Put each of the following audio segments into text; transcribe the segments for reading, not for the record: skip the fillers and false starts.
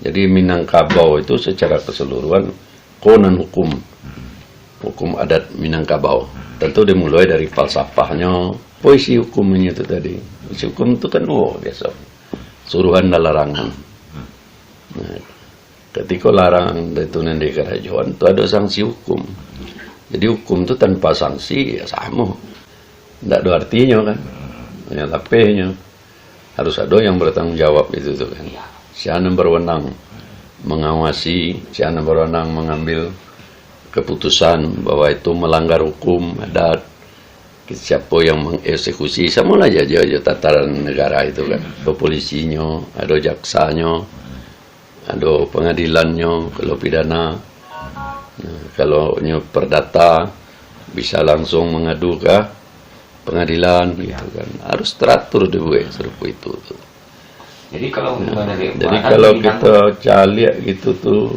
Jadi Minangkabau itu secara keseluruhan konon hukum adat Minangkabau. Tentu dimulai dari falsafahnya, puisi hukumnya itu tadi. Puisi hukum itu kan biasa suruhan dan larangan. Nah, ketika larangan itu nanti kerajaan itu ada sanksi hukum. Jadi hukum itu tanpa sanksi ya sama. Tidak ada artinya kan. Ya lapehnya harus ada yang bertanggung jawab itu tuh kan. Siapa yang berwenang mengawasi, siapa yang berwenang mengambil keputusan bahwa itu melanggar hukum adat. Siapa yang mengeksekusi, sama aja tataran negara itu kan. Ada polisinya, ada jaksanya, ada pengadilannya, kalau pidana. Nah, kalau perdata bisa langsung mengadu ke pengadilan gitu kan. Harus teratur dibuat seperti itu tuh. Jadi kalau Jadi kalau kita cari gitu tuh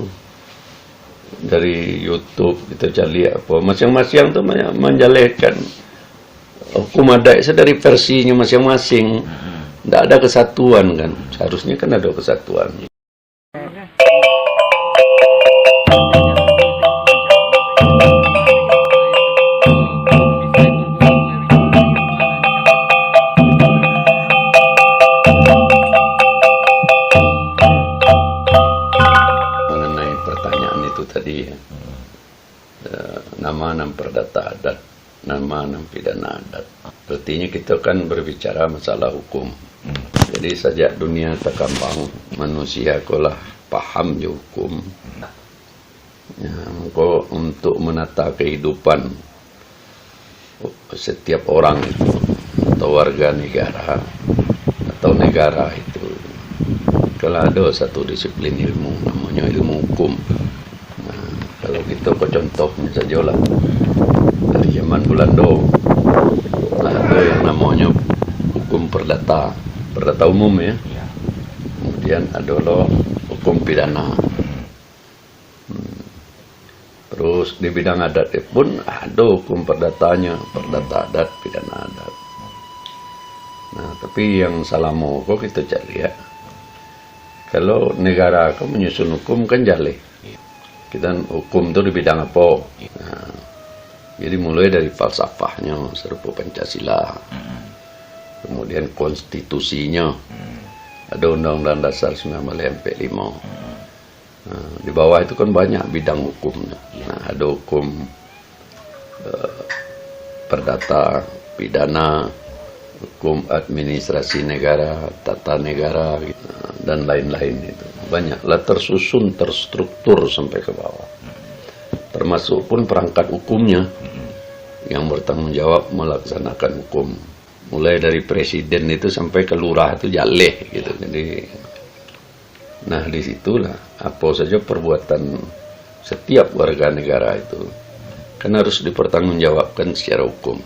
dari YouTube kita cari apa masing-masing tuh menjelekan hukum adat itu dari versinya masing-masing. Tidak ada kesatuan kan. Seharusnya kan ada kesatuan. Mengenai pertanyaan itu tadi ya. Nama perdata adat, nama pidana adat. Artinya kita kan berbicara masalah hukum. Jadi sejak dunia terkembang, manusia kolah paham je hukum. Ya, untuk menata kehidupan setiap orang itu, atau warga negara, atau negara itu. Kalau ada satu disiplin ilmu, namanya ilmu hukum. Nah, kalau kita contohnya saja lah, dari zaman Belanda, ada yang namanya hukum perdata umum ya. Kemudian ada hukum pidana. Terus di bidang adat pun ada hukum perdatanya, perdata adat, pidana adat. Nah, tapi yang salah mau kita cari ya. Kalau negara akan menyusun hukum kan jale. Kita hukum itu di bidang apa? Nah, jadi mulai dari falsafahnya serupa Pancasila. Kemudian konstitusinya. Ada Undang-Undang Dasar 1945. Nah, di bawah itu kan banyak bidang hukumnya. Nah, ada hukum perdata, pidana, hukum administrasi negara, tata negara, gitu, dan lain-lain itu. Banyaklah tersusun, terstruktur sampai ke bawah. Termasuk pun perangkat hukumnya yang bertanggung jawab melaksanakan hukum. Mulai dari presiden itu sampai ke lurah itu jaleh gitu. Jadi, nah disitulah apa saja perbuatan setiap warga negara itu kan harus dipertanggungjawabkan secara hukum.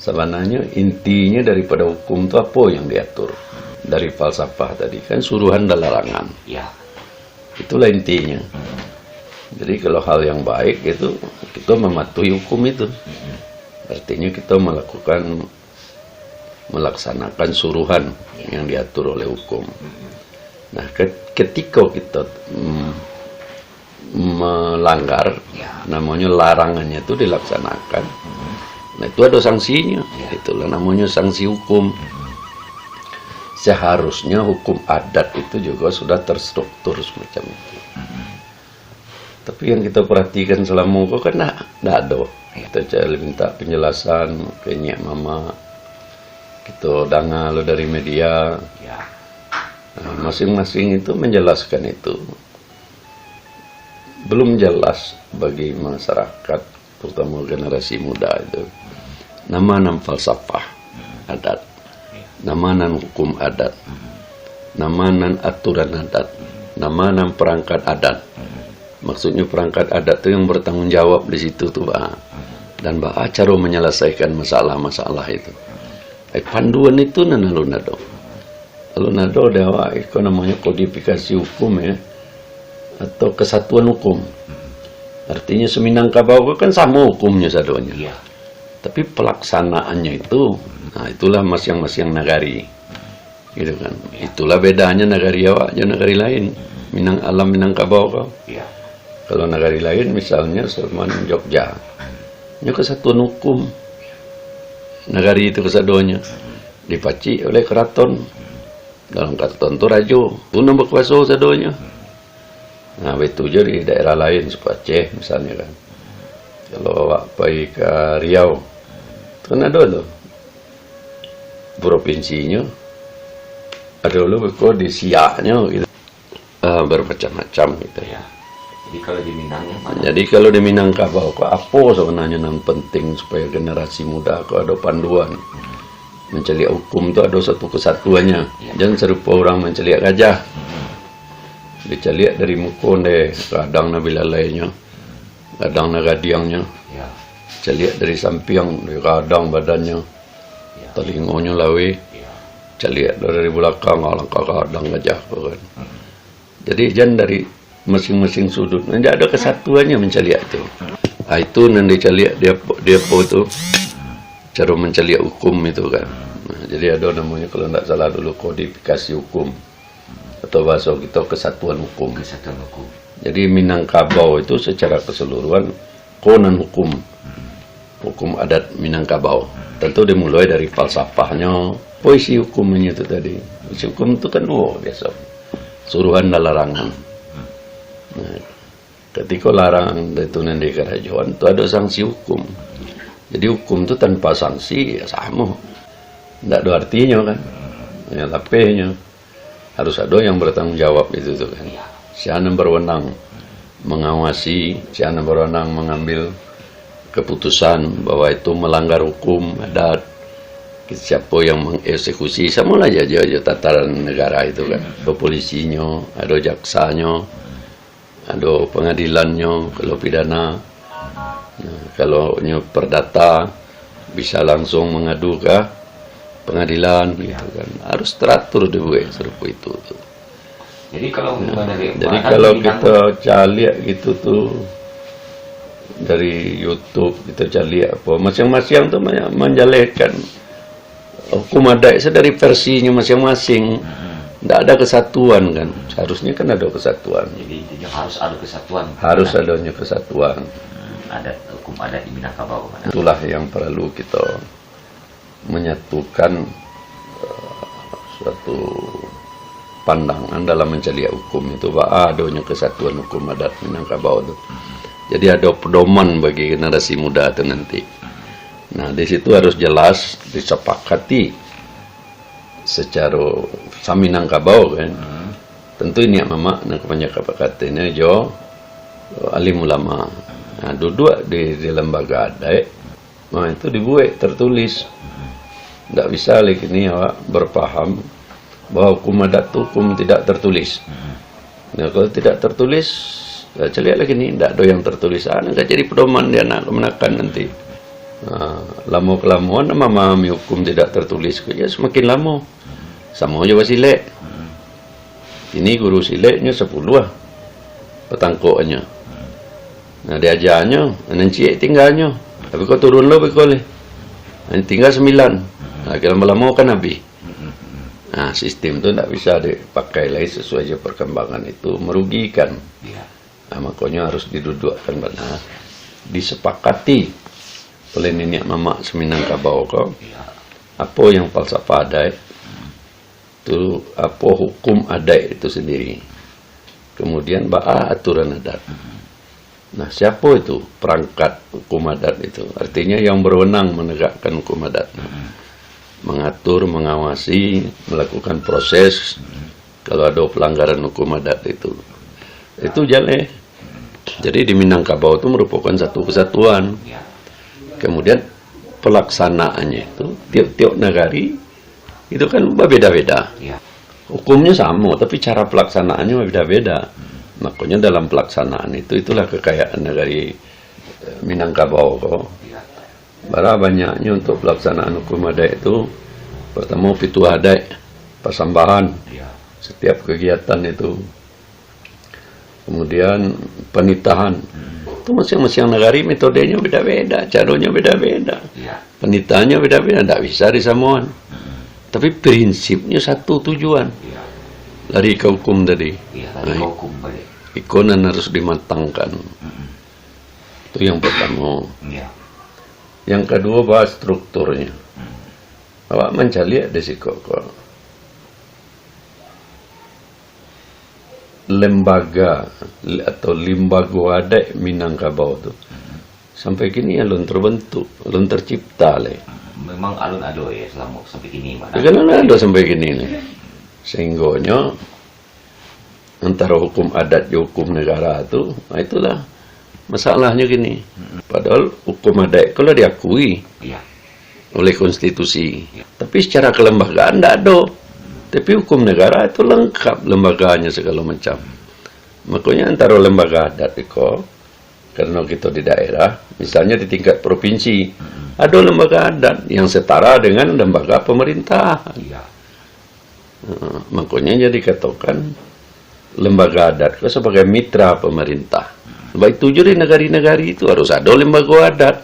Sebenarnya intinya daripada hukum itu apa yang diatur dari falsafah tadi kan suruhan dan larangan. Itulah intinya. Jadi kalau hal yang baik itu kita mematuhi hukum itu. Artinya kita melaksanakan suruhan yang diatur oleh hukum. Nah, ketika kita melanggar, namanya larangannya itu dilaksanakan. Nah, itu ada sanksinya. Itulah namanya sanksi hukum. Seharusnya hukum adat itu juga sudah terstruktur semacam itu. Tapi yang kita perhatikan selama itu kan tidak ada. Kita cari minta penjelasan ke Nyak Mama. Kita dengar dari media. Nah, masing-masing itu menjelaskan itu. Belum jelas bagi masyarakat, terutama generasi muda itu. Nama falsafah adat, nama hukum adat, nama aturan adat, nama perangkat adat. Maksudnya perangkat adat itu yang bertanggung jawab di situ tuh, Pak. Dan Pak cara menyelesaikan masalah-masalah itu. Panduan itu lalu nado dewa itu namanya kodifikasi hukum ya, atau kesatuan hukum. Artinya Seminangkabau kan sama hukumnya sadonya. Tapi pelaksanaannya itu, nah itulah masing-masing negari. gitu kan. Itulah bedanya negari Jawa dan negari lain. Minangkabau kau. Iya. Kalau negari lain misalnya Sulman Jogja, nya kesatuan hukum. Negari itu kesaduannya dipaci oleh keraton. Dalam keraton itu rajo, itu nombor kuasa sadonya. Nah, itu jadi daerah lain seperti Aceh misalnya kan. Kalau awak pergi ke Riau, itu kan ada loh provinsinya, ada loh di Siaknya gitu. Bermacam-macam gitu ya. Jadi kalau di Minang yang mana? Jadi kalau di Minangkabau kok apa sebenarnya yang penting supaya generasi muda kok ada panduan menceliak hukum itu ada satu kesatuannya. Jangan serupa orang menceliak gajah. Diceliak dari mukon deh, kadang nabila lainnya, kadang nagadiangnya. Ya. Celiak dari samping, dari kadang badannya, telingonya lawe. Celiak dari belakang, alangkah kadang gajah kan. Jadi jangan dari masing-masing sudut, tidak ada kesatuannya menceliak itu. Nah, itu nanti celiak dia apa itu cara menceliak hukum itu kan. Nah, jadi ada namanya kalau tidak salah dulu kodifikasi hukum atau bahasa kita kesatuan hukum. Kesatuan hukum. Jadi Minangkabau itu secara keseluruhan konon hukum adat Minangkabau. Tentu dimulai dari falsafahnya, puisi hukumnya itu tadi. Puisi hukum itu kan biasa suruhan dan larangan. Nah, ketika larangan itu nanti kerajaan itu ada sanksi hukum. Jadi hukum itu tanpa sanksi ya sama, tidak ada artinya kan. Ya lapehnya harus ada yang bertanggung jawab itu tuh kan. Siapa berwenang mengawasi, siapa berwenang mengambil keputusan bahwa itu melanggar hukum adat. Siapa yang mengeksekusi sama aja tataran negara itu kan. Ada polisinya, ada jaksanya, ada pengadilannya kalau pidana. Nah, kalau perdata bisa langsung mengadu ke pengadilan gitu kan. Harus teratur dibuat serupa itu tuh. Jadi kalau Jadi kalau kita cari gitu tuh dari YouTube kita cari apa masing-masing tuh menjelekan hukum adat itu dari versinya masing-masing. Tidak ada kesatuan kan. Seharusnya kan ada kesatuan. Jadi harus ada kesatuan. Harus adanya kesatuan. Ada hukum adat di Minangkabau. Itulah yang perlu kita menyatukan suatu pandangan dalam menceliak hukum itu bahwa adanya kesatuan hukum adat Minangkabau itu. Jadi ada pedoman bagi generasi muda itu nanti. Nah, di situ harus jelas disepakati secara Minangkabau kan. Tentu ini yang mama nak kebanyakan jo alim ulama. Nah, duduk di lembaga adat, nah itu dibuat tertulis. Tidak bisa lagi ini berpaham bahwa hukum adat itu hukum tidak tertulis. Nah, kalau tidak tertulis, celiak lagi nih, tidak ada yang tertulis. Nggak jadi pedoman dia nak menekan nanti. Nah, lama kelamuan memahami hukum tidak tertulis, ya semakin lama. Sama aja silek. Ini guru sileknya 10 petangkoknya. Nah diajarnya, nanti tinggalnya. Tapi kau turun lo boleh. Tinggal 9. Nah, lama-lama kan habis. Nah, sistem itu tidak bisa dipakai lagi sesuai aja perkembangan itu merugikan. Nah, makanya harus didudukkan benar, disepakati oleh nenek mama Minangkabau kau. Apa yang falsafah adat itu, apa hukum adat itu sendiri. Kemudian aturan adat. Nah, siapa itu perangkat hukum adat itu? Artinya yang berwenang menegakkan hukum adat. Mengatur, mengawasi, melakukan proses kalau ada pelanggaran hukum adat itu. Itu jalan. Jadi di Minangkabau itu merupakan satu kesatuan. Kemudian pelaksanaannya itu tiap-tiap negari itu kan berbeda-beda. Hukumnya sama, tapi cara pelaksanaannya berbeda-beda. Makanya dalam pelaksanaan itulah kekayaan negari Minangkabau kok. Bara banyaknya untuk pelaksanaan hukum adat itu. Pertama pituah adat, persambahan, setiap kegiatan itu. Kemudian penitahan. Itu masing-masing negari metodenya beda-beda, caranya beda-beda. Penitahannya beda-beda, tidak bisa disamakan. Tapi prinsipnya satu tujuan. Iya. Lari ke hukum tadi. Iya, tadi Nah, hukum balik. ikonan harus dimatangkan. Itu yang pertama. Iya. Yang kedua bahas strukturnya. Awak mencari di siko lembaga atau limbago adat Minangkabau itu sampai kini belum terbentuk, belum tercipta le. Memang alun ado ya selama sampai kini mana? Kalau ada sampai kini le. Sehinggonya antara hukum adat dan hukum negara itu, nah itulah masalahnya gini. Padahal hukum adat kalau diakui Iya. oleh konstitusi, tapi secara kelembagaan tidak ada. Tapi hukum negara itu lengkap lembaganya segala macam. Makanya antara lembaga adat itu, karena kita di daerah, misalnya di tingkat provinsi, ada lembaga adat yang setara dengan lembaga pemerintah. Iya. Makanya jadi katakan lembaga adat itu sebagai mitra pemerintah. Baik tujuh di negara-negara itu harus ada lembaga adat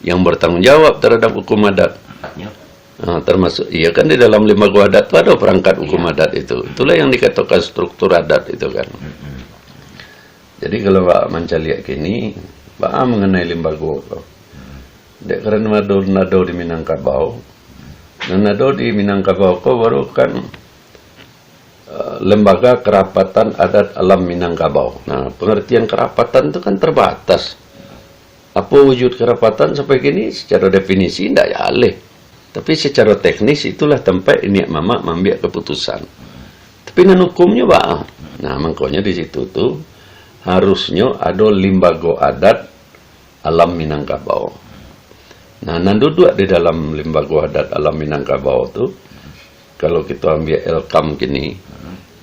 yang bertanggung jawab terhadap hukum adat. Artinya, Termasuk, iya kan di dalam lembaga adat itu ada perangkat hukum adat itu. Itulah yang dikatakan struktur adat itu kan. Jadi kalau Pak mencari kini, Pak mengenai lembaga. Dek karena nado di Minangkabau, dan nado di Minangkabau kau baru kan lembaga kerapatan adat alam Minangkabau. Nah, pengertian kerapatan itu kan terbatas. Apa wujud kerapatan sampai kini secara definisi tidak ya alih. Tapi secara teknis itulah tempat ini mama membuat keputusan. Tapi nan hukumnya Pak. Nah, makanya di situ tuh harusnya ada limbago adat alam Minangkabau. Nah, nan duduk di dalam limbago adat alam Minangkabau tuh kalau kita ambil elkam gini,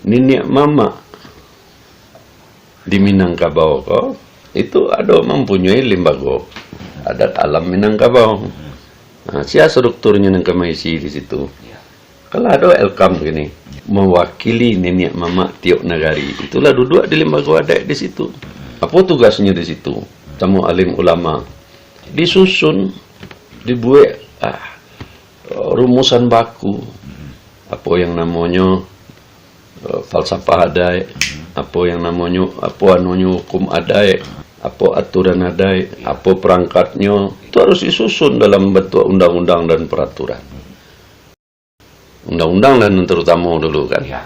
nenek mama di Minangkabau kok itu ada mempunyai limbago adat alam Minangkabau. Nah, sia strukturnya yang kami isi di situ. Kalau ada elkam gini, mewakili nenek mama tiap negari, itulah duduk di lembaga adat di situ. Apa tugasnya di situ? Tamu alim ulama disusun, dibuat rumusan baku. Apa yang namanya falsafah adat, apa yang namanya hukum adat, apa aturan adat, apa perangkatnya, itu harus disusun dalam bentuk undang-undang dan peraturan. Undang-undang dan terutama dulu kan. iya.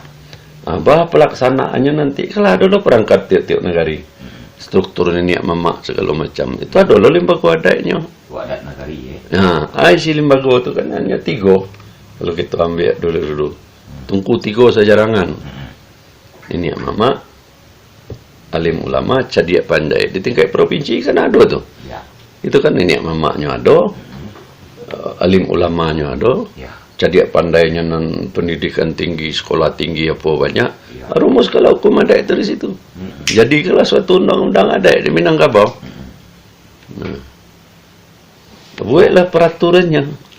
Bah pelaksanaannya nanti kalau ada perangkat tiap-tiap negari, struktur nenek mama segala macam, itu ada lembaga adatnya. Adat negari ya. Nah, isi lembaga itu kan hanya 3. Kalau kita ambil dulu, tungku 3 sejarangan. Nenek mama, alim ulama, cadia pandai. Di tingkat provinsi kan ada tuh. Iya. Itu kan nenek mamanya ada, alim ulamanya ada, Iya. cadia pandainya non pendidikan tinggi, sekolah tinggi apa banyak. Rumus kalau hukum adat itu di situ. Jadi kalau suatu undang-undang adat di Minangkabau, buatlah peraturannya.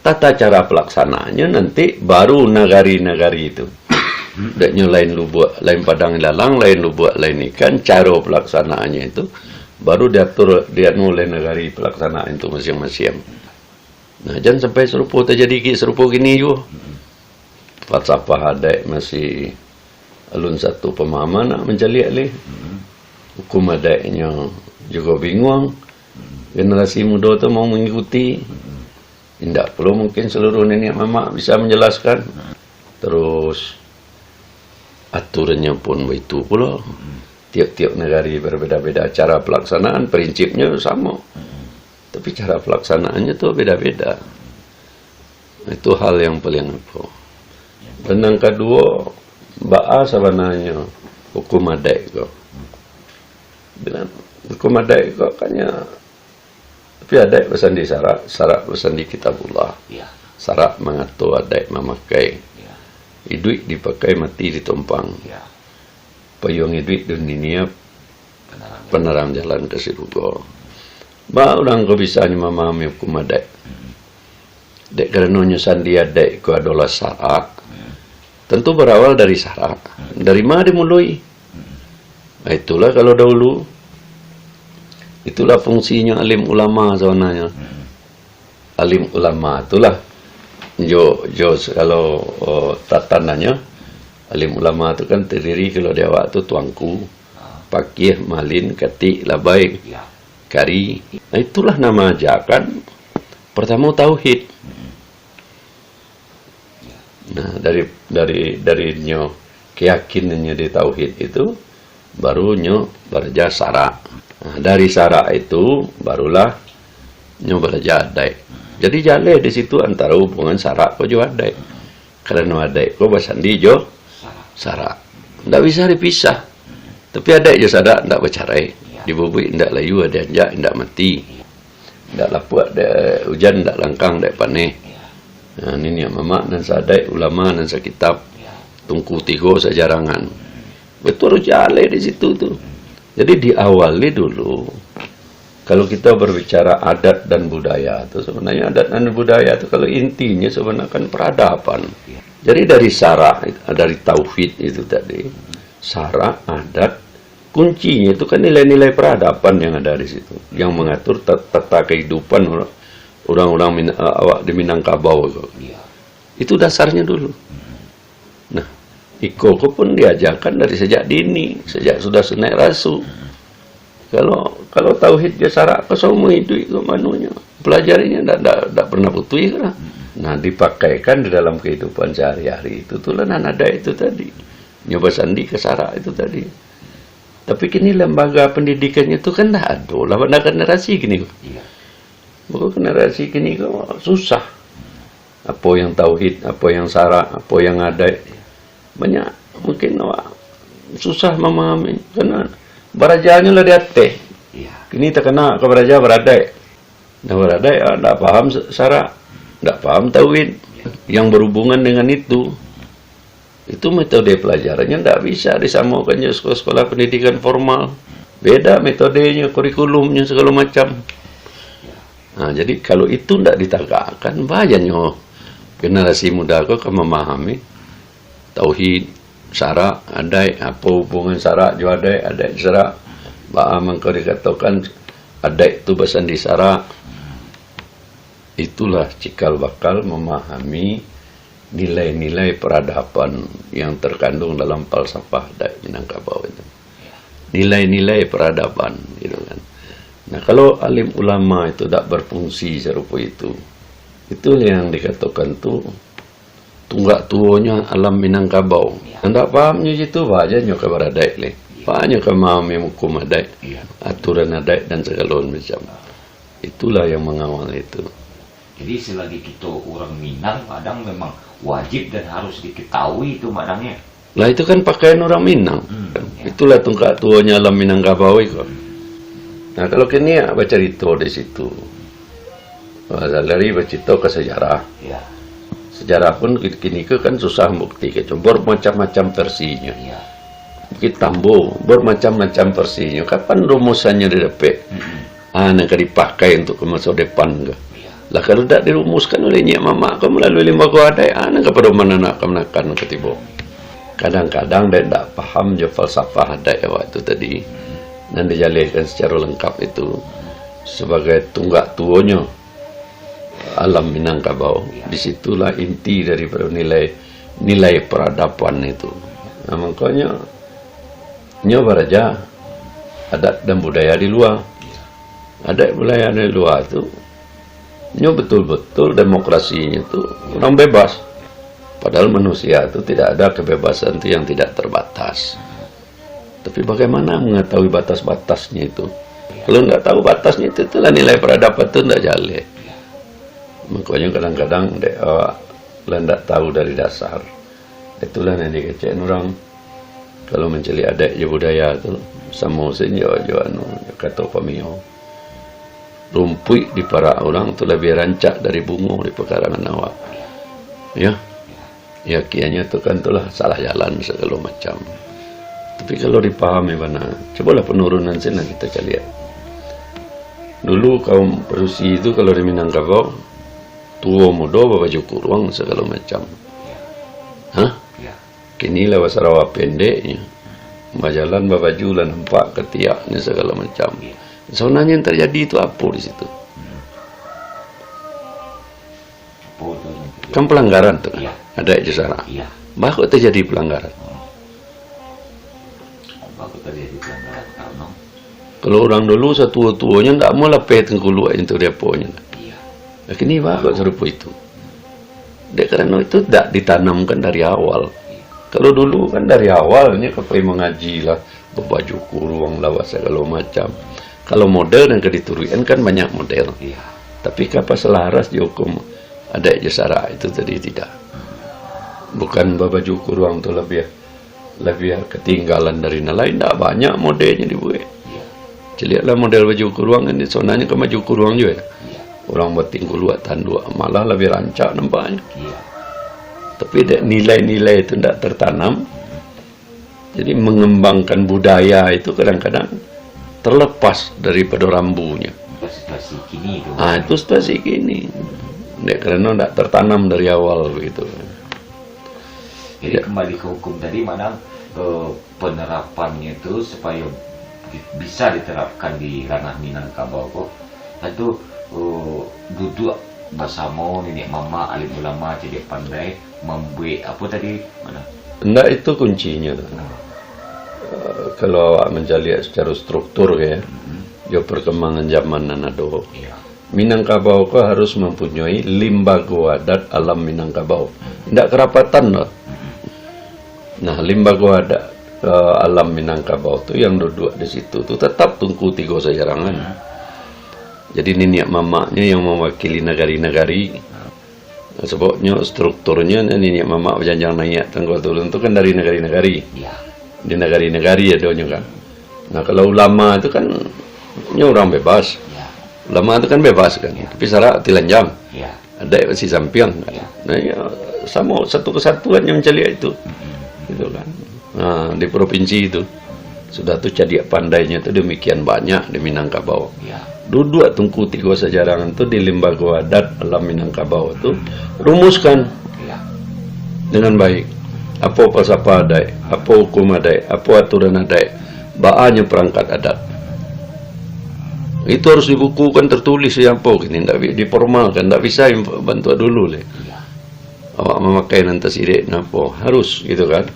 Tata cara pelaksanaannya nanti baru nagari-nagari itu. Daknya lain lu buat, lain padang ilalang, lain lu buat, lain ikan. Cara pelaksanaannya itu baru diatur oleh negari pelaksanaan itu masing-masing. Nah, jangan sampai serupa terjadi serupa gini juga. Falsafah adat masih alun satu pemahaman nak mencari alih. Hukum adatnya juga bingung. Generasi muda tu mau mengikuti. Tidak perlu mungkin seluruh nenek mama bisa menjelaskan. Terus aturannya pun begitu pula. Tiap-tiap negari berbeda-beda cara pelaksanaan, prinsipnya sama. Tapi cara pelaksanaannya tu beda-beda. Itu hal yang paling apa. Dan yang kedua, ba'a sebenarnya hukum adat itu. Bilang hukum adat itu kayaknya tapi adat pesan di syarat pesan di kitabullah. Iya. Syarat mengatur adat memakai. Iya. Hidup dipakai, mati ditumpang. Iya. Payung hidup dunia Penerang. penerang jalan ke surga. Ba orang kau bisa memahami hukum adat. Dek kerana nyusan dia adat itu adalah syarat. Tentu berawal dari syarat. Dari mana dimulai? Nah, itulah kalau dahulu. Itulah fungsinya alim ulama sebenarnya. Alim ulama itulah kalau tatanannya alim ulama itu kan terdiri kalau di awak itu tuangku, pakih, malin, ketik, labai, Ya. kari. Nah, itulah nama ajakan. Pertama tauhid. Nah, dari nyo keyakinannya di tauhid itu baru nyo belajar syarak. Nah, dari syarak itu barulah nyo belajar adai. Jadi jale di situ antara hubungan syarak ko jo adai. Karena adai ko basandi jo syarak. Ndak bisa dipisah. Tapi adai jo syarak ndak bercerai. Dibubui ndak layu ada anjak ndak mati. Ndak lapuak ada hujan ndak langkang ndak paneh. Nah, ini yang mama dan sadai ulama dan sekitab tungku tigo sejarangan. Betul jale di situ tuh. Jadi diawali dulu. Kalau kita berbicara adat dan budaya itu sebenarnya adat dan budaya itu kalau intinya sebenarnya kan peradaban. Jadi dari syarak, dari tauhid itu tadi, syarak, adat, kuncinya itu kan nilai-nilai peradaban yang ada di situ, yang mengatur tata kehidupan orang-orang awak di Minangkabau itu. Itu dasarnya dulu. Nah, Iko pun diajarkan dari sejak dini, sejak sudah sunai rasu. Kalau tauhid dia syarak ke semua itu manunya pelajarinya tidak pernah putus kan. Nah, dipakaikan di dalam kehidupan sehari-hari itu tulanan ada itu tadi. Nyoba sandi ke syarak itu tadi. Tapi kini lembaga pendidikannya itu kan dah ada lah pada generasi kini. Bukan generasi kini kok susah. Apa yang tauhid, apa yang syarak, apa yang ada. Banyak mungkin susah memahami karena berajalnya lah dia teh. Kini terkena ke beraja beradai. Nah beradai tidak paham syarak, tidak paham tauhid. Yang berhubungan dengan itu metode pelajarannya tidak bisa disamakan sekolah-sekolah pendidikan formal. Beda metodenya, kurikulumnya segala macam. Nah jadi kalau itu tidak ditegakkan, banyaknya generasi muda kok memahami tauhid, syarak, adai, apa hubungan syarak jo adai syarak. Bahkan kau dikatakan adai itu basandi syarak. Itulah cikal bakal memahami nilai-nilai peradaban yang terkandung dalam falsafah adai Minangkabau itu. Nilai-nilai peradaban gitu kan. Nah, kalau alim ulama itu tidak berfungsi serupa itu yang dikatakan tuh tunggak tuonya alam Minangkabau. Tidak pahamnya itu banyaknya kabar adai le. Banyak memahami hukum adai, aturan adai dan segala macam. Itulah yang mengawal itu. Jadi selagi kita orang Minang, kadang memang wajib dan harus diketahui itu madangnya. Lah itu kan pakaian orang Minang. Itulah tunggak tuonya alam Minangkabau itu. Nah kalau kini baca cerita di situ, dari bercerita ke sejarah. Sejarah pun kini kan susah bukti, kecobor macam-macam versinya. Bukit Tambo bermacam-macam versinya. Kapan rumusannya didapat? Nak dipakai untuk ke masa depan ke? Lah kalau tidak dirumuskan oleh nyak mama kamu melalui lembaga adai, nak kepada mana nak kemenakan ketibo. Kadang-kadang dia tidak paham je falsafah adai waktu tadi dan dijalankan secara lengkap itu sebagai tunggak tuonya alam Minangkabau. Disitulah inti daripada nilai peradaban itu. Nah, makanya nyoba aja adat dan budaya di luar. Adat budaya di luar itu nyoba betul-betul demokrasinya itu orang bebas. Padahal manusia itu tidak ada kebebasan itu yang tidak terbatas. Tapi bagaimana mengetahui batas-batasnya itu? Kalau nggak tahu batasnya itu, itulah nilai peradaban itu tidak jalan. Makanya kadang-kadang tidak tahu dari dasar. Itulah yang dikecewakan orang. Kalau mencari adat budaya itu sama senyo kata pamio. Rumpui di para orang itu lebih rancak dari bunga di pekarangan awak. Ya kianya itu kan itulah salah jalan segala macam. Tapi kalau dipahami mana, cobalah penurunan sini kita lihat. Dulu kaum Rusi itu kalau di Minangkabau tua muda baju kurung segala macam. Kini lewat Sarawak pendeknya, majalan baju lah nampak ketiaknya segala macam. Sebenarnya yang terjadi itu apa di situ? Kan pelanggaran tuh. Iya. Ada jasara. Iya. Bahkan terjadi pelanggaran. Bagus terjadi pelanggaran karena Kalau orang dulu setua-tuanya nggak mau lepet tengkulu itu deponya. iya. Nah, kini bahkan serupa itu. Dek karena itu tidak ditanamkan dari awal. Kalau dulu kan dari awalnya kepai mengaji lah, berbaju kurung lah, segala macam. Kalau model yang kedituruan kan banyak model. Iya. Tapi kapan selaras dihukum ada jasara itu tadi tidak. Bukan baju kurung itu lebih ketinggalan dari lain. Tidak banyak modelnya dibuat. Iya. Lihatlah model baju kurung ini sonanya ke baju kurung juga. Iya. Orang buat tinggal tanduk malah lebih rancak nampaknya. Iya. Tapi nilai-nilai itu tidak tertanam. Jadi mengembangkan budaya itu kadang-kadang terlepas daripada rambunya. Situasi kini itu. Ah, itu situasi gini. Karena tidak tertanam dari awal begitu. Jadi kembali ke hukum tadi, mana penerapannya itu supaya bisa diterapkan di ranah Minangkabau kok. Tentu duduk bersama nenek mama alim ulama jadi pandai membuat apa tadi mana? Enggak, itu kuncinya tuh. Kalau menjadi secara struktur ya, perkembangan zaman nanado. Iya. Minangkabau kok harus mempunyai limbaga adat alam Minangkabau. Tidak kerapatan loh. Nah, limbaga adat alam Minangkabau itu yang duduk di situ tuh tetap tungku tiga sejarangan. Jadi nenek mamanya yang mewakili negari-negari. Nah, sebabnya strukturnya nenek mama berjanjang naik tenggal turun itu kan dari negari-negari. Iya. Di negari-negari ya doanya kan. Nah, kalau ulama itu kan orang bebas. Iya. Ulama itu kan bebas kan. Tapi syarat telanjang. Iya. Ada yang si sampiang kan. Nah, ya sama satu kesatuan yang celia itu. Gitu kan. Nah, di provinsi itu sudah tuh jadi pandainya itu demikian banyak di Minangkabau. Iya. Duduk tungku tiga sejarangan itu di lembaga adat alam Minangkabau itu rumuskan Iya. dengan baik. Apa pasapa adai, apa hukum adai, apa aturan adai, baanya perangkat adat. Itu harus dibukukan tertulis siapa ini, tidak diformalkan, tidak bisa bantu dulu le. Iya. Awak memakai nanti sidik napo harus gitu kan.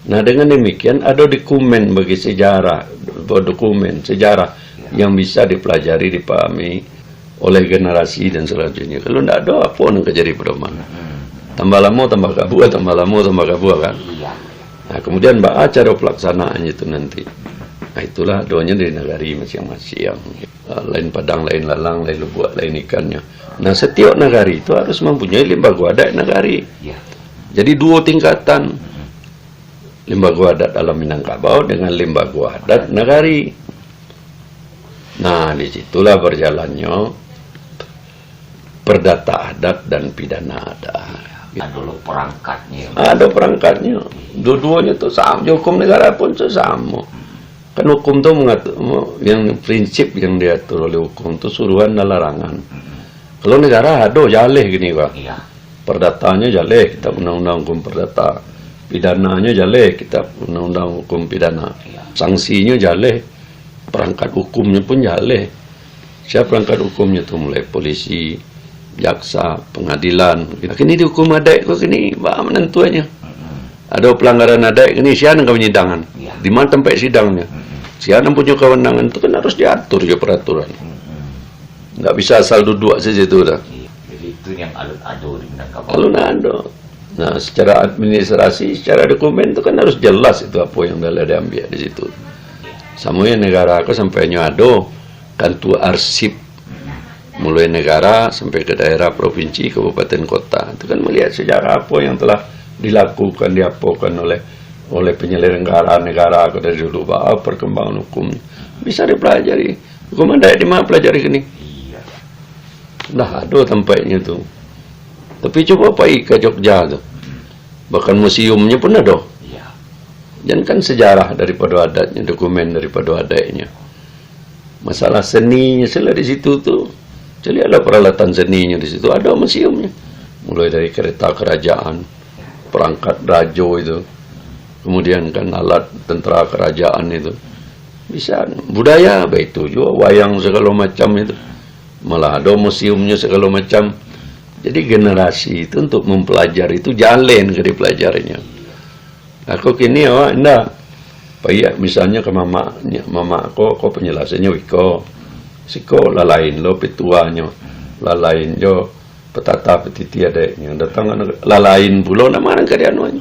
Nah, dengan demikian ada dokumen bagi sejarah, dokumen sejarah yang bisa dipelajari, dipahami oleh generasi dan selanjutnya. Kalau tidak ada apa yang terjadi pada mana. Tambah lama tambah kabur, tambah lama tambah kabur kan. Iya. Nah, kemudian cara pelaksanaannya itu nanti. Nah, itulah doanya dari negari masing-masing. Lain padang, lain lalang, lain lubuk, lain ikannya. Nah, setiap negari itu harus mempunyai lembaga adat negari. Iya. Jadi dua tingkatan. Lembaga adat dalam Minangkabau dengan lembaga adat negari. Nah, disitulah berjalannya perdata adat dan pidana adat. Ada dulu perangkatnya. Ada perangkatnya. Dua-duanya itu sama. Hukum negara pun itu sama. Kan hukum itu mengatur, yang prinsip yang diatur oleh hukum itu suruhan dan larangan. Kalau negara ada jaleh gini Pak. Iya. Perdatanya jaleh, kita undang-undang hukum perdata. Pidananya jaleh, kita undang-undang hukum pidana. Sanksinya jaleh, perangkat hukumnya pun jaleh. Siapa perangkat hukumnya itu mulai polisi, jaksa, pengadilan. Kini dihukum adat kok kini bah menentuannya. Ada pelanggaran adat kini siapa yang penyidangan. Ya. Di mana tempat sidangnya? Siapa yang punya kewenangan itu kan harus diatur ya peraturan. Nggak bisa asal duduk saja itu dah. Jadi itu yang alun-alun di Minangkabau. Alun-alun. Nah, secara administrasi, secara dokumen itu kan harus jelas itu apa yang boleh diambil di situ. Samunya negara aku sampai nyado kantu arsip mulai negara sampai ke daerah, provinsi, kabupaten, kota. Itu kan melihat sejarah apa yang telah dilakukan, diapakan oleh penyelenggara negara aku dari dulu, bahwa perkembangan hukum bisa dipelajari. Hukum adat di mana pelajari ini? Iya. Dah ada tempatnya tuh. Tapi coba pergi ke Jogja tuh. Bahkan museumnya pun ada. Iya. Dan kan sejarah daripada adatnya, dokumen daripada adatnya. Masalah seninya sila di situ tuh. Jadi ada peralatan seninya di situ, ada museumnya. Mulai dari kereta kerajaan, perangkat rajo itu. Kemudian kan alat tentara kerajaan itu. Bisa budaya baik itu juga wayang segala macam itu. Malah ada museumnya segala macam. Jadi generasi itu untuk mempelajari itu jalen ke dipelajarinya. Aku kini awak enggak. Paya misalnya ke mama ko penjelasannya wiko. Siko lalain lo pituanya. Lalain jo petata petiti adanya. Datang lalain pulau nama orang kadianuan.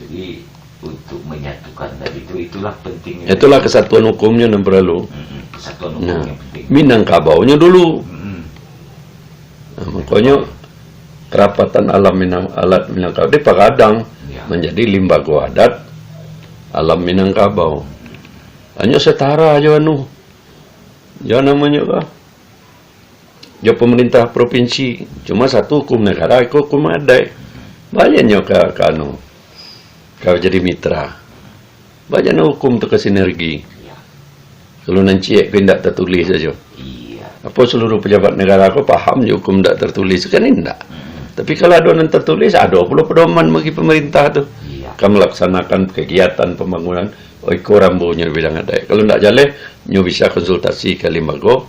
Jadi untuk menyatukan tadi itulah pentingnya. Itulah kesatuan hukumnya yang perlu. Kesatuan hukum Nah, yang penting. Minangkabaunya dulu. Nah, makanya kerapatan alam alat Minangkabau di Pakadang menjadi limbago adat alam Minangkabau. Hanya setara aja anu. Ya namanya apa? Ya pemerintah provinsi cuma satu hukum negara, hukum adat. Banyaknya ke anu. Kau jadi mitra. Banyaknya hukum untuk sinergi. Kalau nanti tidak tertulis saja. Apa seluruh pejabat negara aku paham hukum tidak tertulis kan tidak. Tapi kalau ada yang tertulis ada pula pedoman bagi pemerintah tu. Kamu melaksanakan kegiatan pembangunan rambunya bidang adat. Kalau tidak jalan, nyu bisa konsultasi ke limbago.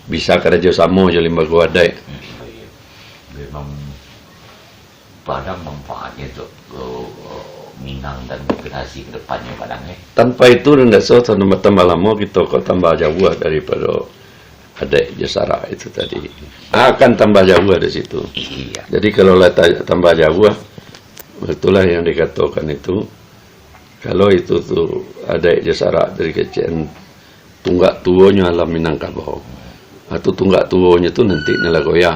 Bisa kerja sama je limbago adat. Memang Padang manfaatnya tu Minang dan generasi ke depannya Padang Tanpa itu tidak so tambah lama kita kok tambah jauh daripada adat Jasara itu tadi. Akan tambah jauh dari situ. Jadi kalau tambah jauh, itulah yang dikatakan itu. Kalau itu tuh adat Jasara dari kecil tunggak tuanya alam Minangkabau. Atau tunggak tuanya itu nanti nelagoya.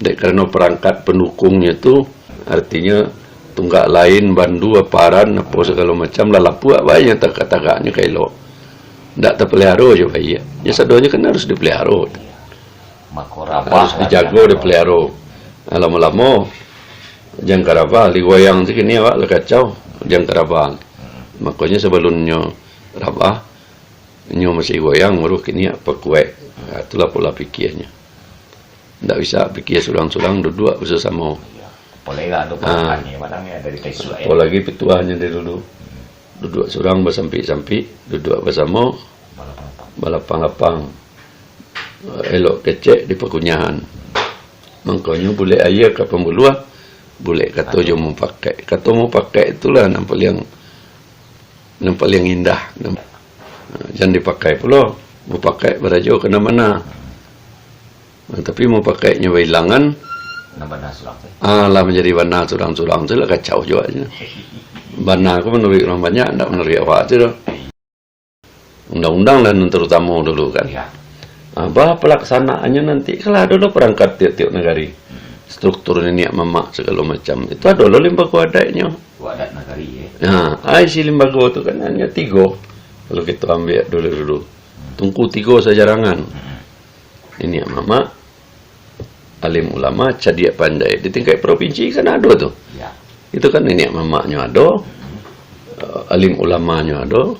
Dek karena perangkat pendukungnya itu artinya tunggak lain bandu aparan apa segala macam lalapu banyak tak-takaknya kayak lo. Tidak terpelihara aja bayi. Ya sadonya kan harus dipelihara. Harus dijaga dipelihara. Lama-lama jangan karabal digoyang segini awak le kacau jangan karabal. Makanya sebelumnya rabah nyo masih goyang baru kini apa kue. Itulah pola pikirnya. Tidak bisa pikir sulang-sulang duduk bersama. Apalagi petuahnya dari dulu. Duduk surang bersampi-sampi, duduk bersama balapang-lapang. Elok kecek di pekunyahan. Makanya boleh ayah ke pembuluan, boleh kata je mau pakai. Kata mau pakai itulah yang paling indah. Jangan dipakai pula. Mau pakai berajo kena mana. Tapi mau pakainya hilangan. Lah menjadi warna surang-surang itu lah kacau juga. Bana aku menulis orang banyak, tidak menulis apa itu. Undang-undang dan terutama dulu kan. Apa pelaksanaannya nanti kalau ada perangkat tiap-tiap negari, struktur ini mamak segala macam itu ada limbago adatnya. Adat negari Nah, isi limbago itu kan hanya 3. Kalau kita ambil dulu, tungku 3 sejarangan. Ini mamak, alim ulama, cadiak pandai. Di tingkat provinsi kan ada tuh. Itu kan ini mamaknya ada, alim ulamanya ada,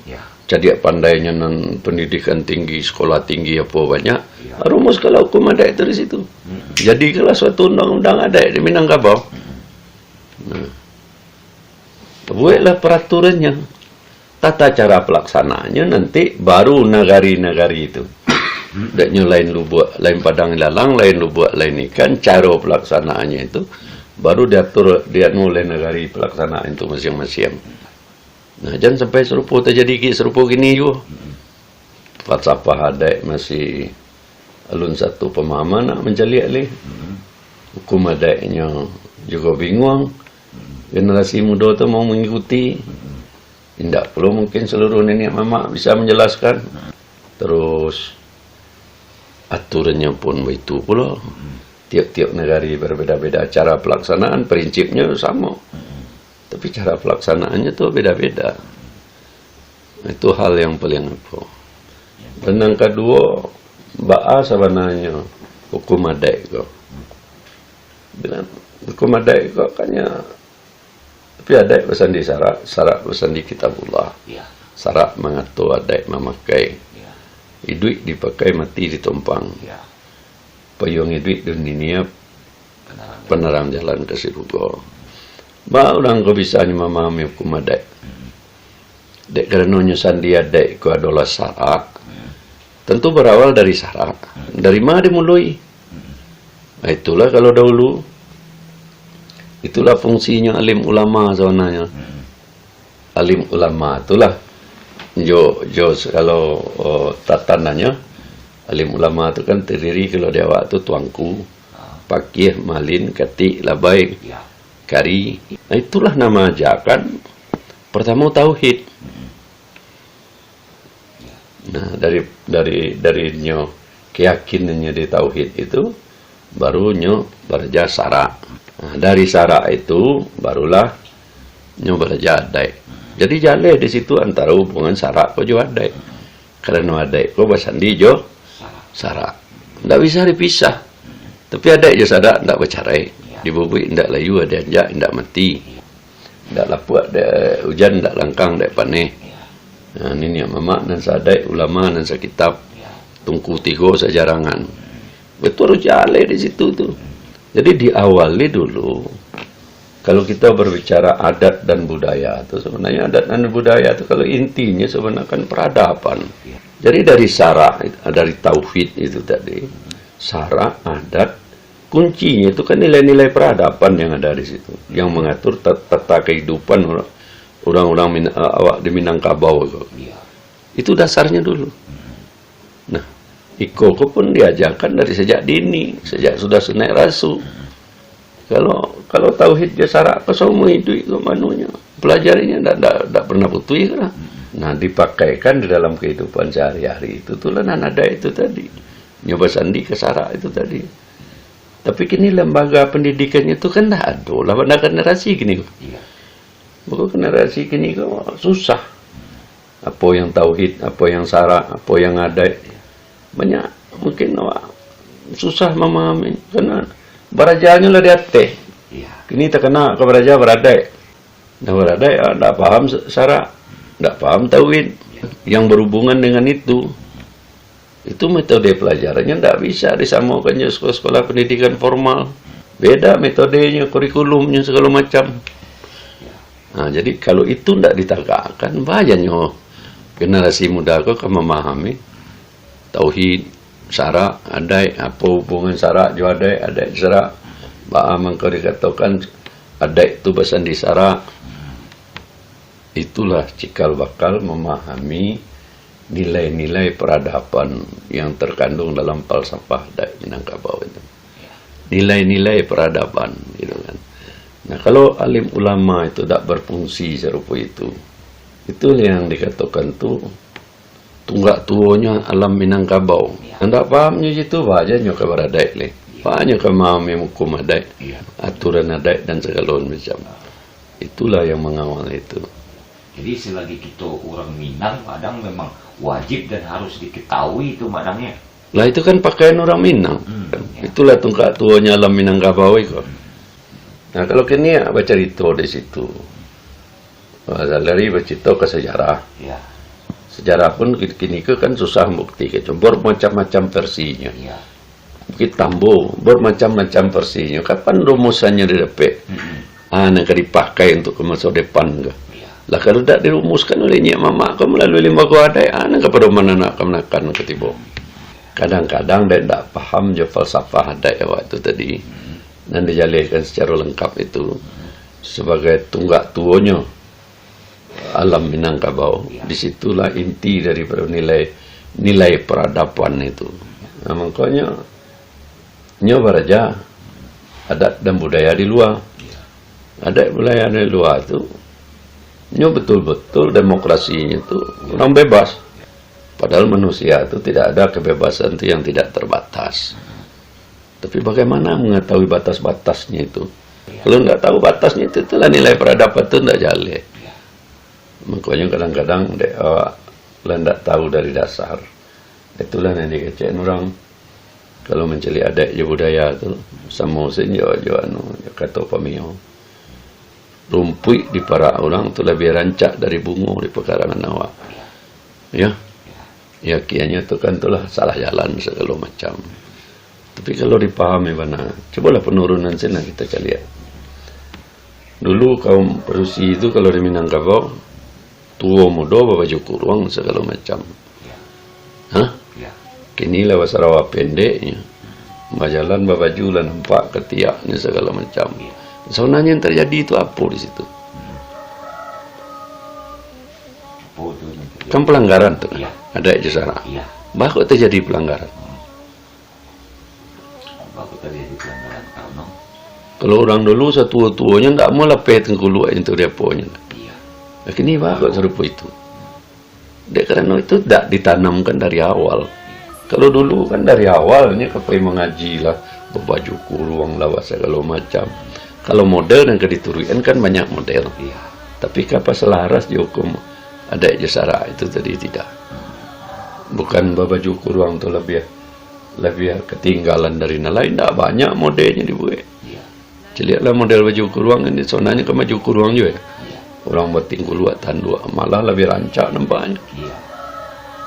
cadiak pandainya non pendidikan tinggi, sekolah tinggi apa banyak. Rumus kalau hukum adat itu di situ. Jadi kalau suatu undang-undang adat di Minangkabau, buatlah peraturannya, tata cara pelaksanaannya nanti baru nagari-nagari itu. Daknya lain lu buat lain padang lalang, lain lu buat lain ikan, cara pelaksanaannya itu baru diatur oleh negari pelaksanaan itu masing-masing. Nah, jangan sampai serupa terjadi serupa gini juga. Falsafah adat masih alun satu pemahaman nak menjadi alih. Hukum adatnya juga bingung. Generasi muda tu mau mengikuti. Tidak perlu mungkin seluruh nenek mama bisa menjelaskan. Terus aturannya pun begitu pula. Tiap-tiap negara berbeda-beda cara pelaksanaan, prinsipnya sama. Tapi cara pelaksanaannya tuh beda-beda. Itu hal yang paling apa. Dan yang kedua, ba'a sebenarnya hukum adat kok. Hukum adat kok kayaknya tapi adat pesan di syarat pesan di kitabullah. Syarat mengatur adat memakai. Duit dipakai mati ditumpang. Payung duit dunia penerang jalan ke surga. Ba orang kau bisa memahami hukum adat. Dek kerana sandi adat itu adalah syarat. Tentu berawal dari syarat. Dari mana dimulai? Nah, itulah kalau dahulu, itulah fungsinya alim ulama sebenarnya. Alim ulama itulah jo kalau tatanannya alim ulama itu kan terdiri kalau Dewa itu tuangku, pakih, malin, ketik, labai, kari. Nah, itulah nama ajakan pertama tauhid. Nah, dari nyo keyakinannya di tauhid itu baru nyo belajar sara. Nah, dari sara itu barulah nyo belajar adai. Jadi jale di situ antara hubungan sara ko jo adai. Karena adai ko basandi jo sara. Ndak bisa dipisah. Tapi adai jo sara ndak bercerai. Dibubui ndak layu ada anja ndak mati. Ndak lapuk ada hujan ndak langkang ndak paneh. Nah, ini yang mama dan sadai ulama dan sekitab tungku tigo sejarangan. Betul jale di situ tuh. Jadi diawali dulu. Kalau kita berbicara adat dan budaya itu sebenarnya adat dan budaya itu kalau intinya sebenarnya kan peradaban. Jadi dari sara, dari tauhid itu tadi, sara, adat, kuncinya itu kan nilai-nilai peradaban yang ada di situ, yang mengatur tata kehidupan orang-orang awak di Minangkabau itu. Itu dasarnya dulu. Nah, Iko pun diajarkan dari sejak dini, sejak sudah senaik rasu. Kalau tauhid jasara kesomu itu manunya pelajarinya tidak pernah putih kan. Nah, dipakaikan di dalam kehidupan sehari-hari itu tuh ada itu tadi nyoba sandi kesara itu tadi. Tapi kini lembaga pendidikannya itu kan dah ada lah pada generasi gini. Bukan generasi gini kok susah. Apa yang tauhid, apa yang sara, apa yang ada banyak mungkin susah memahami karena berajalnya lah dia teh. Kini terkena ke beraja beradai. Nah beradai tidak paham sara, tidak paham tauhid yang berhubungan dengan itu. Itu metode pelajarannya tidak bisa disamakan dengan sekolah-sekolah pendidikan formal. Beda metodenya, kurikulumnya segala macam. Nah, jadi kalau itu tidak ditegakkan, banyaknya generasi muda kok memahami tauhid, sara, adai, apa hubungan sara, jo adai, sara. Ba'amang kau dikatakan adai itu besan di sara. Itulah cikal bakal memahami nilai-nilai peradaban yang terkandung dalam falsafah adai Minangkabau itu. Nilai-nilai peradaban gitu kan. Nah, kalau alim ulama itu tak berfungsi serupa itu yang dikatakan tuh tunggak tuonya alam Minangkabau. Anda pahamnya itu banyak kabar adai le. Banyak memahami hukum adai, aturan adai dan segala macam. Itulah yang mengawal itu. Jadi selagi kita orang Minang, kadang memang wajib dan harus diketahui itu madangnya. Lah itu kan pakaian orang Minang. Itulah tunggak tuonya alam Minangkabau itu. Nah, kalau kini baca cerita di situ, dari bercerita ke sejarah. Sejarah pun kini kan susah bukti, coba macam-macam versinya. Bukit Tambo, bermacam-macam versinya. Kapan rumusannya didapat? Nak dipakai untuk ke masa depan ke? Lah kalau tidak dirumuskan oleh Nyak Mama ke melalui lembaga adai, nak kepada mana nak kemenakan ketiba. Kadang-kadang dia tidak paham je falsafah adai waktu tadi. Dan dijalankan secara lengkap itu sebagai tunggak tuonya alam Minangkabau. Disitulah inti daripada nilai peradaban itu. Nah, makanya nyo beraja adat dan budaya di luar. Adat budaya di luar itu nyo betul-betul demokrasinya itu orang bebas. Padahal manusia itu tidak ada kebebasan itu yang tidak terbatas. Tapi bagaimana mengetahui batas-batasnya itu? Kalau nggak tahu batasnya itu, itulah nilai peradaban itu tidak jalan. Makanya kadang-kadang tidak tahu dari dasar. Itulah yang dikecewakan orang. Kalau mencari adat je budaya tu sama usin jo kata pamio. Rumpui di para orang tu lebih rancak dari bunga di pekarangan awak. Ya. Ya kianya tu kan itulah salah jalan segala macam. Tapi kalau dipahami benar, cobalah penurunan sini kita lihat. Dulu kaum Perusi itu kalau di Minangkabau tua muda baju kurung segala macam. Hah? Kini lewat Sarawak pendeknya. Jalan baju lah nampak ketiaknya segala macam. Sebenarnya yang terjadi itu apa di situ? Oh, itu nanti. Kan pelanggaran tuh, Iya. ada jasara. Iya. Bah kok terjadi pelanggaran? Baku terjadi pelanggaran karena Kalau orang dulu setua-tuanya nggak mau lepet kulu itu dia punya. iya. Lakini bah kok serupa itu? Dek karena itu tidak ditanamkan dari awal. Kalau dulu kan dari awalnya kepai mengaji lah, berbaju kurung lah segala macam. Kalau model yang dituruin kan banyak model. Iya. Tapi apa selaras dihukum ada jasara itu tadi tidak. Bukan baju kurung itu lebih ketinggalan dari lain. Tidak banyak modelnya dibuat. Iya. Lihatlah model baju kurung ini sebenarnya ke baju kurung juga. Iya. Orang buat tinggal dua malah lebih rancak nampaknya. Iya.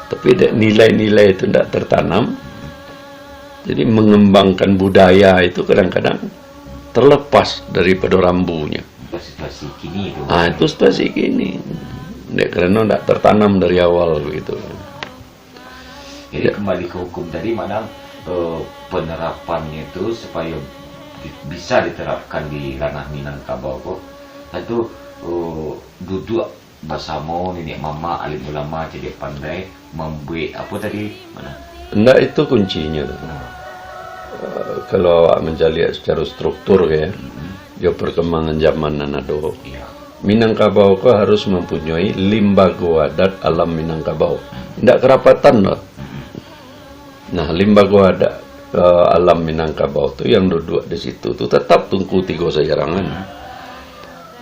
Tapi nilai-nilai itu tidak tertanam. Jadi mengembangkan budaya itu kadang-kadang terlepas daripada rambunya. Situasi kini itu. Ah itu situasi gini. Karena tidak tertanam dari awal begitu. Jadi kembali ke hukum tadi, mana penerapannya itu supaya bisa diterapkan di ranah Minangkabau kok. Itu duduk bersama nenek mama alim ulama jadi pandai membuat apa tadi mana? Tidak itu kuncinya. Kalau menjadi secara struktur ya, ya perkembangan zaman nanado. Iya. Minangkabau kok harus mempunyai limbaga adat alam Minangkabau. Tidak kerapatan loh. Nah, limbaga adat alam Minangkabau itu yang duduk di situ tuh tetap tungku tiga sejarangan.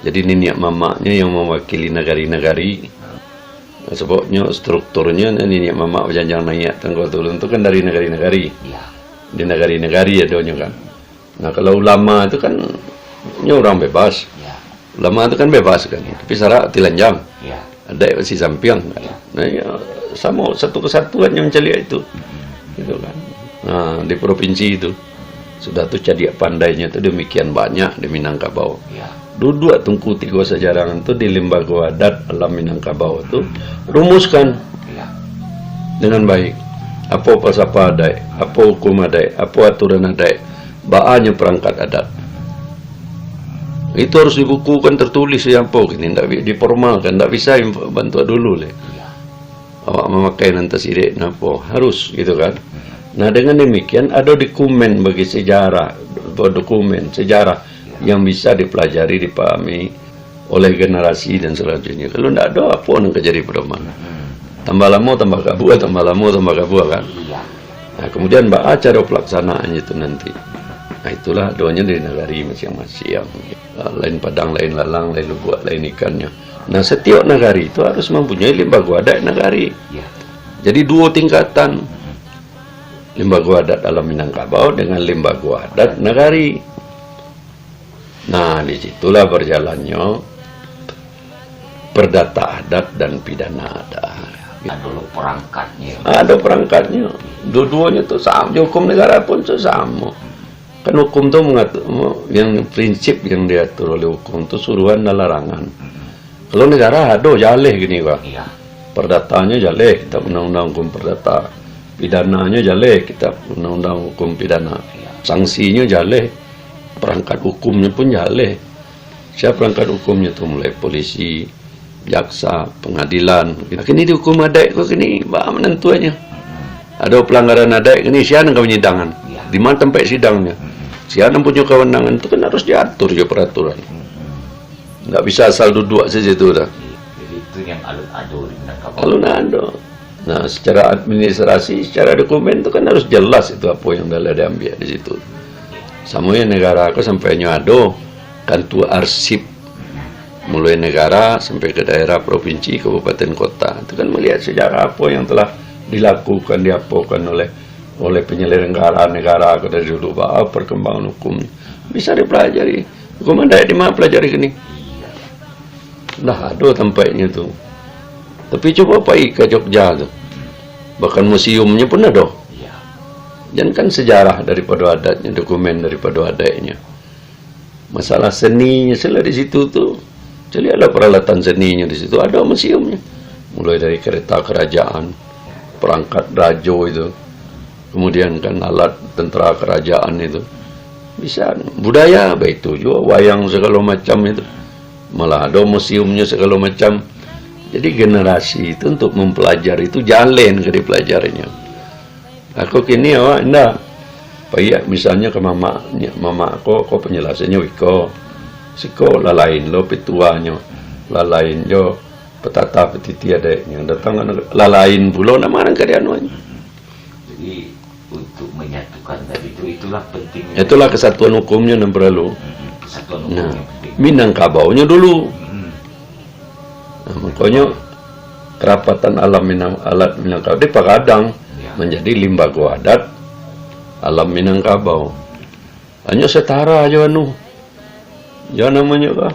Jadi nenek mamanya yang mewakili negari-negari. Sebabnya strukturnya nenek mama janjang naik Tenggol Tulun itu kan dari negari-negari. Iya. Di negari-negari ya doanya kan. Nah, kalau ulama itu kan orang bebas. Iya. Ulama itu kan bebas kan. Tapi syarat tilanjang. Iya. Ada si sampiang kan. Nah, ya, sama satu kesatuan yang celia itu. Gitu kan. Nah, di provinsi itu sudah tuh jadi pandainya itu demikian banyak di Minangkabau. Iya. Duduk tungku tiga sejarangan itu di lembaga adat alam Minangkabau itu rumuskan Iya. dengan baik. Apa falsafah adat, apa hukum adat, apa aturan adat, baanya perangkat adat. Itu harus dibukukan tertulis ya apa gini, tidak diformalkan, tidak bisa bantu dulu le. Iya. Awak memakai nanti sidik napa harus gitu kan. Nah dengan demikian ada dokumen bagi sejarah, dokumen sejarah yang bisa dipelajari, dipahami oleh generasi dan selanjutnya. Kalau tidak ada apa yang terjadi pada mana. Tambah lama tambah kabur, tambah lama tambah kabur kan. Iya. Nah kemudian cara pelaksanaannya itu nanti. Nah itulah doanya dari negari masing-masing. Lain padang, lain lalang, lain lubuk, lain ikannya. Nah setiap negari itu harus mempunyai lembaga adat negari. Iya. Jadi dua tingkatan. Lembaga adat alam Minangkabau dengan lembaga adat negari. Nah disitulah berjalannya perdata adat dan pidana adat. Ada dulu perangkatnya. Ada perangkatnya. Dua-duanya itu sama. Di hukum negara pun itu sama. Kan hukum itu mengatur, yang prinsip yang diatur oleh hukum itu suruhan dan larangan. Kalau negara ada jaleh gini Pak. Iya. Perdatanya jaleh kitab undang-undang hukum perdata. Pidananya jaleh kitab undang-undang hukum pidana. Sanksinya jaleh. Perangkat hukumnya pun jaleh. Siapa perangkat hukumnya itu mulai polisi, jaksa, pengadilan. Kini dihukum adat kok kini bah menentuannya. Ada pelanggaran adat kini siapa yang menyidangan. Di mana tempat sidangnya? Siapa yang punya kewenangan itu kan harus diatur ya peraturan. Nggak bisa asal duduk saja itu dah. Jadi itu yang alun-alun di Minangkabau. Alun-alun. Nah, secara administrasi, secara dokumen itu kan harus jelas itu apa yang dah diambil di situ. Sama yang negara aku sampai nyado kan tu arsip mulai negara sampai ke daerah, provinsi, kabupaten, kota. Itu kan melihat sejarah apa yang telah dilakukan, diapakan oleh penyelenggara negara dari dulu, bahwa perkembangan hukum bisa dipelajari. Hukum adat di mana pelajari gini? Nah, ada tempatnya tuh. Tapi coba pergi ke Jogja tuh. Bahkan museumnya pun ada. Dan kan sejarah daripada adatnya, dokumen daripada adatnya. Masalah seninya sila di situ tuh. Jadi ada peralatan seninya di situ, ada museumnya. Mulai dari kereta kerajaan, perangkat rajo itu. kemudian kan alat tentara kerajaan itu bisa budaya baik itu juga wayang segala macam itu, malah ada museumnya segala macam. Jadi generasi itu untuk mempelajari itu jalan ke dipelajarinya. Aku kini awak enggak payah misalnya ke mama aku penjelasannya wiko siko lalain lo pituanya lalain jo petata petiti adanya datang lalain pulau nama orang kadianuan. Jadi untuk menyatukan tadi itulah pentingnya. Itulah kesatuan hukumnya yang perlu. Kesatuan hukum Nah, yang penting. Minangkabaunya dulu. Nah, makanya kerapatan alat Minangkabau di Pakadang menjadi limbago adat alam Minangkabau. Hanya setara aja anu. Ya namanya apa?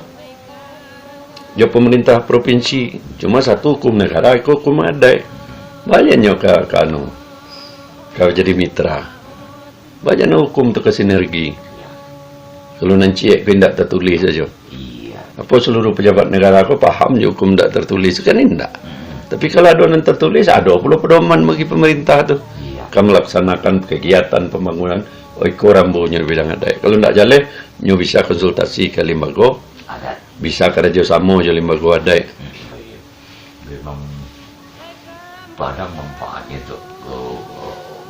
Ya pemerintah provinsi. Cuma satu hukum negara, hukum adat. Banyaknya ke anu. Kau jadi mitra. Banyak hukum tu ke sinergi. Kalau nanti kau tidak tertulis saja. Iya. Apa seluruh pejabat negara aku paham je hukum tidak tertulis kan tidak. Tapi kalau ada yang tertulis, ada pula pedoman bagi pemerintah tu. Iya. Kamu melaksanakan kegiatan pembangunan. Iko rambunya bidang adat. Kalau tidak jalan, nyu bisa konsultasi ke limbago. Adat. Bisa kerjasama je limbago adat. Memang Padang manfaatnya tuh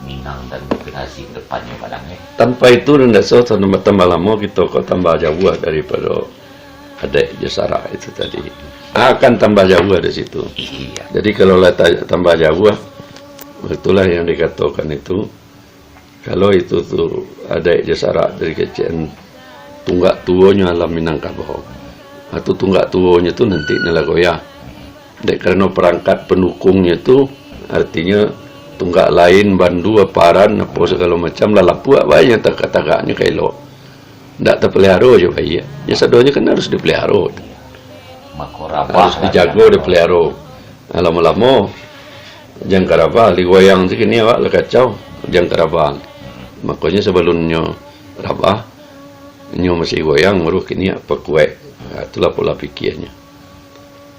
Minang dan generasi depannya Padangnya. Tanpa itu tidak so tambah lama kita kok tambah jauh daripada adat Jasara itu tadi. Akan tambah jauh dari situ. Iya. Jadi kalau tambah jauh, itulah yang dikatakan itu. Kalau itu tuh adat Jasara dari kecil tunggak tuanya alam Minangkabau. Atau tunggak tuanya itu nanti nelagoya. Karena perangkat pendukungnya itu artinya tunggak lain, bandu, aparan, apa segala macam, lalapu, banyak tak-takaknya kayak lo. Tidak terpelihara aja bayi. Ya sadonya kan harus dipelihara. Harus dijaga, dipelihara. Lama-lama, jangan karabal, digoyang segini awak lah kacau, jangan karabal. Makanya sebelumnya rabah, nyo masih goyang, baru kini apa kue. Itulah pola pikirnya.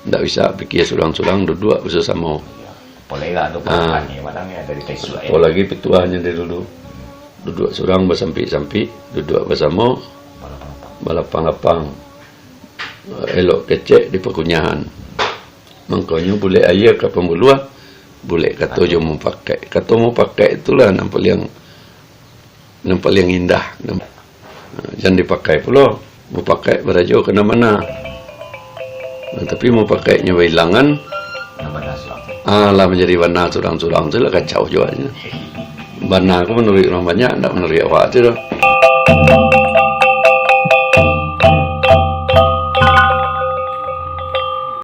Tidak bisa pikir sulang-sulang, duduk bersama. Boleh lah ada pelakannya, Padangnya dari Tesu. Apalagi petuahnya dari dulu. Duduk surang bersampi-sampi, duduk bersama, balapang-lapang. Elok kecek di pekunyahan. Makanya boleh ayah ke pembuluh, boleh kata je mau pakai. Kata mau pakai itulah yang paling indah. Jangan dipakai pula. Mau pakai berajo kena mana. Nah, tapi mau pakainya hilangan. Lah menjadi warna surang-surang itu lah kacau juga. Warna aku menurut orang banyak, tidak menurut awak itu.